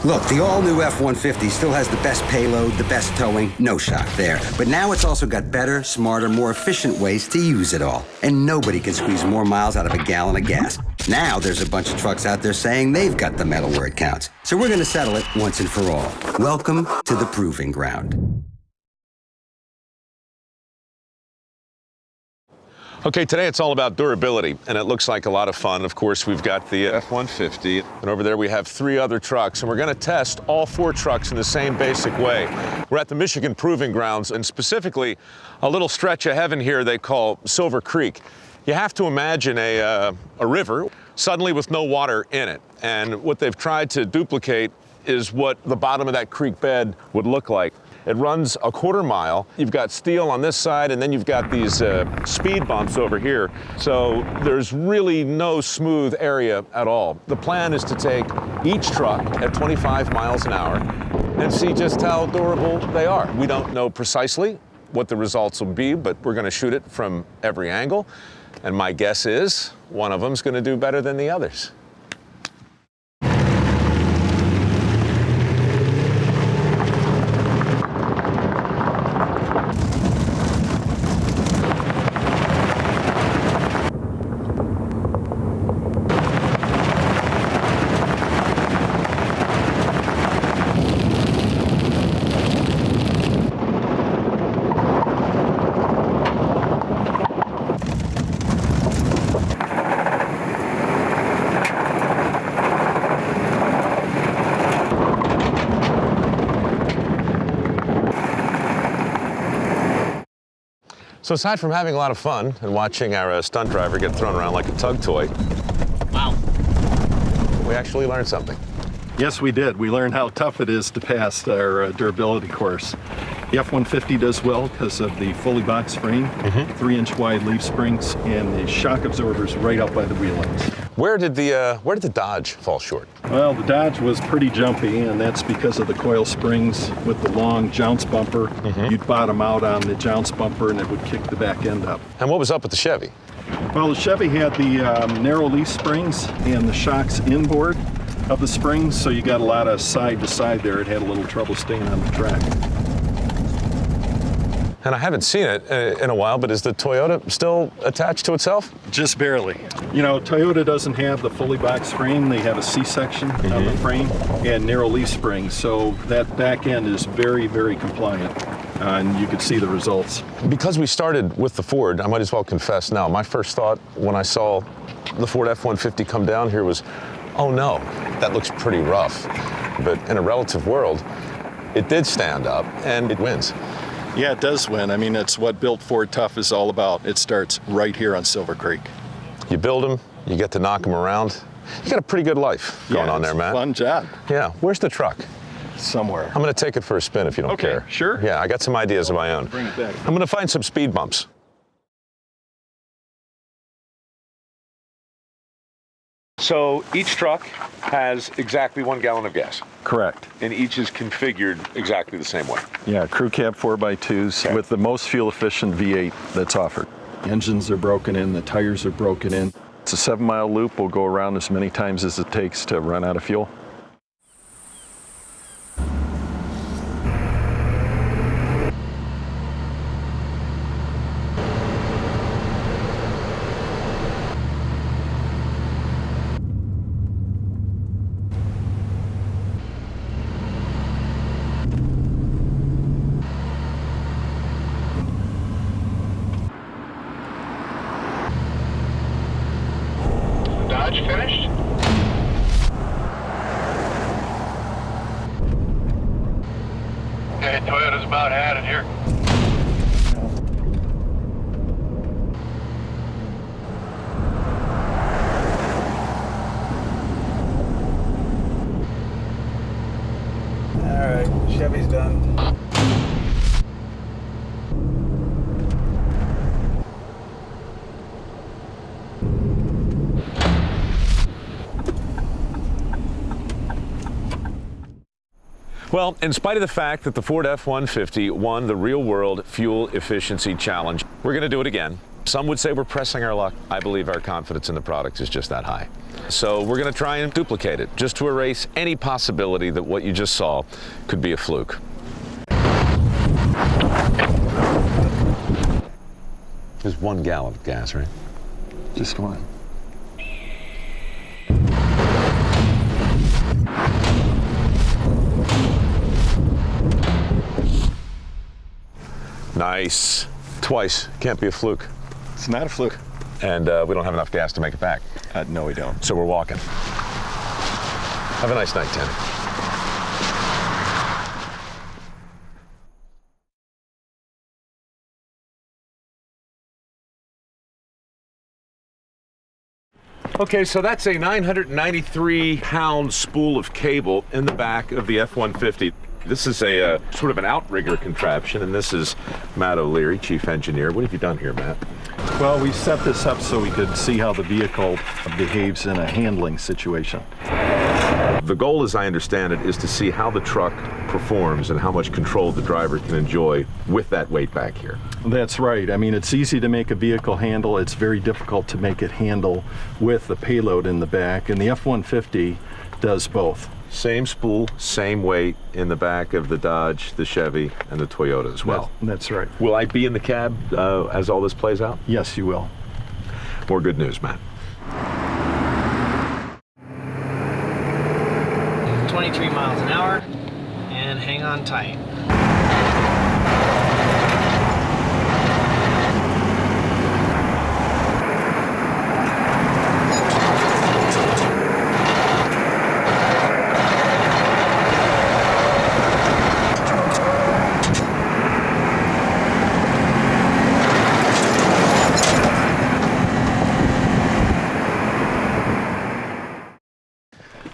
Look, the all-new F-150 still has the best payload, the best towing, no shock there. But now it's also got better, smarter, more efficient ways to use it all. And nobody can squeeze more miles out of a gallon of gas. Now there's a bunch of trucks out there saying they've got the metal where it counts. So we're going to settle it once and for all. Welcome to the proving ground. Okay, today it's all about durability, and it looks like a lot of fun. Of course, we've got the F-150, and over there we have 3 other trucks, and we're going to test all 4 trucks in the same basic way. We're at the Michigan Proving Grounds, and specifically a little stretch of heaven here they call Silver Creek. You have to imagine a river suddenly with no water in it, and what they've tried to duplicate is what the bottom of that creek bed would look like. It runs a 1/4 mile. You've got steel on this side, and then you've got these speed bumps over here. So there's really no smooth area at all. The plan is to take each truck at 25 miles an hour and see just how durable they are. We don't know precisely what the results will be, but we're going to shoot it from every angle. And my guess is one of them's going to do better than the others. So aside from having a lot of fun and watching our stunt driver get thrown around like a tug toy, wow, we actually learned something. Yes, we did. We learned how tough it is to pass our durability course. The F-150 does well because of the fully boxed frame, 3-inch wide leaf springs, and the shock absorbers right up by the wheel ends. Where did the Dodge fall short? Well, the Dodge was pretty jumpy, and that's because of the coil springs with the long jounce bumper. You'd bottom out on the jounce bumper, and it would kick the back end up. And what was up with the Chevy? Well, the Chevy had the narrow leaf springs and the shocks inboard of the springs, so you got a lot of side to side there. It had a little trouble staying on the track. And I haven't seen it in a while, but is the Toyota still attached to itself? Just barely. You know, Toyota doesn't have the fully boxed frame. They have a C-section on the frame and narrow leaf springs, so that back end is very, very compliant, and you could see the results. Because we started with the Ford, I might as well confess now, my first thought when I saw the Ford F-150 come down here was, oh no, that looks pretty rough. But in a relative world, it did stand up, and it wins. Yeah, it does win. I mean, it's what built Ford Tough is all about. It starts right here on Silver Creek. You build them, you get to knock them around. You got a pretty good life going on there, Matt. Fun job. Yeah, where's the truck? Somewhere. I'm gonna take it for a spin if you don't care. Sure. Yeah, I got some ideas of my own. Bring it back. I'm gonna find some speed bumps. So each truck has exactly 1 gallon of gas. Correct. And each is configured exactly the same way. Yeah, crew cab 4x2s with the most fuel efficient V8 that's offered. Engines are broken in, the tires are broken in. It's a 7-mile loop. We'll go around as many times as it takes to run out of fuel. Dodge finished? Okay, Toyota's about had it here. All right, Chevy's done. Well, in spite of the fact that the Ford F-150 won the real-world fuel efficiency challenge, we're going to do it again. Some would say we're pressing our luck. I believe our confidence in the product is just that high. So we're going to try and duplicate it, just to erase any possibility that what you just saw could be a fluke. There's 1 gallon of gas, right? Just one. Nice. Twice. Can't be a fluke. It's not a fluke. And we don't have enough gas to make it back. No, we don't. So we're walking. Have a nice night, Tanner. Okay, so that's a 993-pound spool of cable in the back of the F-150. This is a sort of an outrigger contraption, and this is Matt O'Leary, Chief Engineer. What have you done here, Matt? Well, we set this up so we could see how the vehicle behaves in a handling situation. The goal, as I understand it, is to see how the truck performs and how much control the driver can enjoy with that weight back here. That's right. I mean, it's easy to make a vehicle handle. It's very difficult to make it handle with the payload in the back, and the F-150 does both. Same spool, same weight in the back of the Dodge, the Chevy, and the Toyota as well. That's right. Will I be in the cab as all this plays out? Yes, you will. More good news, Matt. 23 miles an hour, and hang on tight.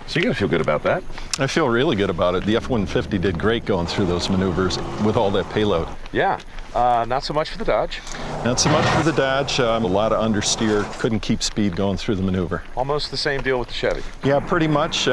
So you gotta feel good about that. I feel really good about it. The F-150 did great going through those maneuvers with all that payload. Yeah, not so much for the Dodge. Not so much for the Dodge. A lot of understeer, couldn't keep speed going through the maneuver. Almost the same deal with the Chevy. Yeah, pretty much.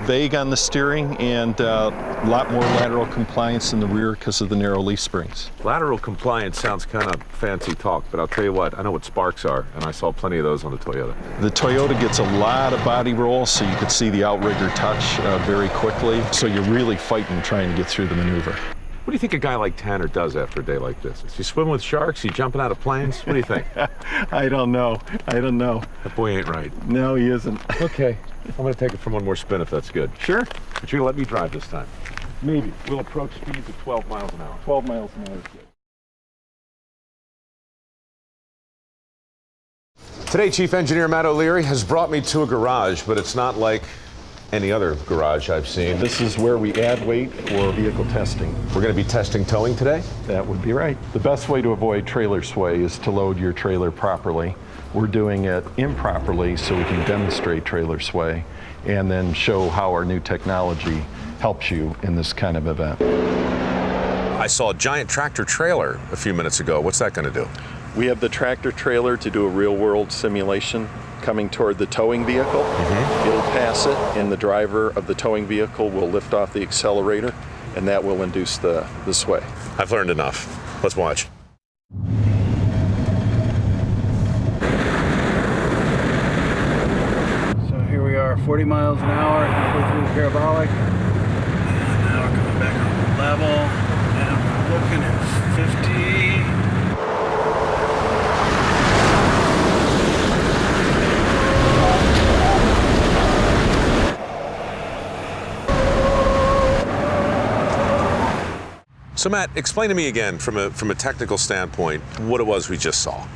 Vague on the steering and a lot more lateral compliance in the rear because of the narrow leaf springs. Lateral compliance sounds kind of fancy talk, but I'll tell you what, I know what sparks are, and I saw plenty of those on the Toyota. The Toyota gets a lot of body roll, so you could see the outrigger touch very quickly. So you're really fighting trying to get through the maneuver. What do you think a guy like Tanner does after a day like this? Is he swimming with sharks? Is he jumping out of planes? What do you think? I don't know. I don't know. That boy ain't right. No, he isn't. Okay, I'm gonna take it for one more spin if that's good. Sure. But you're gonna let me drive this time. Maybe. We'll approach speeds of 12 miles an hour. 12 miles an hour is good. Today, Chief Engineer Matt O'Leary has brought me to a garage, but it's not like any other garage I've seen. This is where we add weight for vehicle testing. We're going to be testing towing today? That would be right. The best way to avoid trailer sway is to load your trailer properly. We're doing it improperly so we can demonstrate trailer sway and then show how our new technology helps you in this kind of event. I saw a giant tractor trailer a few minutes ago. What's that going to do? We have the tractor trailer to do a real-world simulation coming toward the towing vehicle. It'll pass it, and the driver of the towing vehicle will lift off the accelerator, and that will induce the sway. I've learned enough. Let's watch. So here we are, 40 miles an hour, halfway through the parabolic. And now we're coming back on level, and we're looking at 50. So Matt, explain to me again from a technical standpoint what it was we just saw.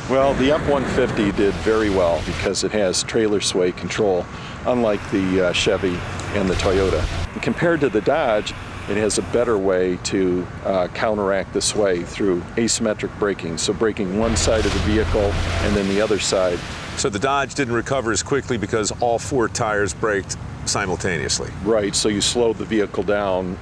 Well, the F-150 did very well because it has trailer sway control, unlike the Chevy and the Toyota. And compared to the Dodge, it has a better way to counteract the sway through asymmetric braking, so braking one side of the vehicle and then the other side. So the Dodge didn't recover as quickly because all four tires braked simultaneously. Right, so you slowed the vehicle down